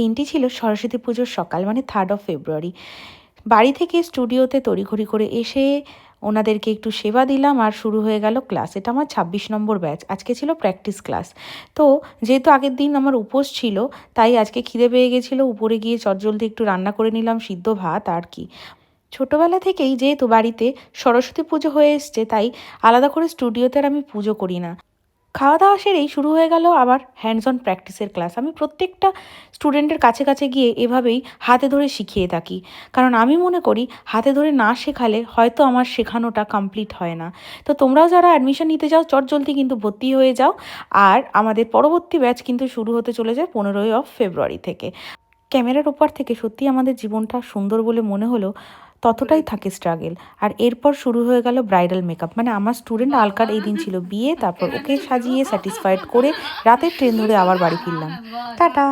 দিনটি ছিল সরস্বতী পুজোর সকাল, মানে 3rd ফেব্রুয়ারি। বাড়ি থেকে স্টুডিওতে তড়িঘড়ি করে এসে ওনাদেরকে একটু সেবা দিলাম আর শুরু হয়ে গেল ক্লাস। এটা আমার 26 নম্বর ব্যাচ। আজকে ছিল প্র্যাকটিস ক্লাস। তো যেহেতু আগের দিন আমার উপোস ছিল, তাই আজকে খিদে পেয়ে গেছিলো, উপরে গিয়ে চটজলদি একটু রান্না করে নিলাম, সিদ্ধ ভাত আর কি। ছোটোবেলা থেকেই যেহেতু বাড়িতে সরস্বতী পুজো হয়ে এসছে, তাই আলাদা করে স্টুডিওতে আর আমি পুজো করি না। খাওয়া দাওয়া সেরেই শুরু হয়ে গেল আবার হ্যান্ডস অন প্র্যাকটিসের ক্লাস। আমি প্রত্যেকটা স্টুডেন্টের কাছে কাছে গিয়ে এভাবেই হাতে ধরে শিখিয়ে থাকি, কারণ আমি মনে করি হাতে ধরে না শেখালে হয়তো আমার শেখানোটা কমপ্লিট হয় না। তো তোমরাও যারা অ্যাডমিশন নিতে যাও চটজলদি কিন্তু ভর্তি হয়ে যাও। আর আমাদের পরবর্তী ব্যাচ কিন্তু শুরু হতে চলে যায় 15ই ফেব্রুয়ারি থেকে। ক্যামেরার ওপর থেকে সত্যি আমাদের জীবনটা সুন্দর বলে মনে হলো, ততটাই থাকে স্ট্রাগেল। আর এরপর শুরু হয়ে গেল ব্রাইডাল মেকআপ, মানে আমার স্টুডেন্ট আলকার এই দিন ছিল বিয়ে, তারপর ওকে সাজিয়ে স্যাটিসফাইড করে রাতের ট্রেন ধরে আবার বাড়ি ফিরলাম। টাটা।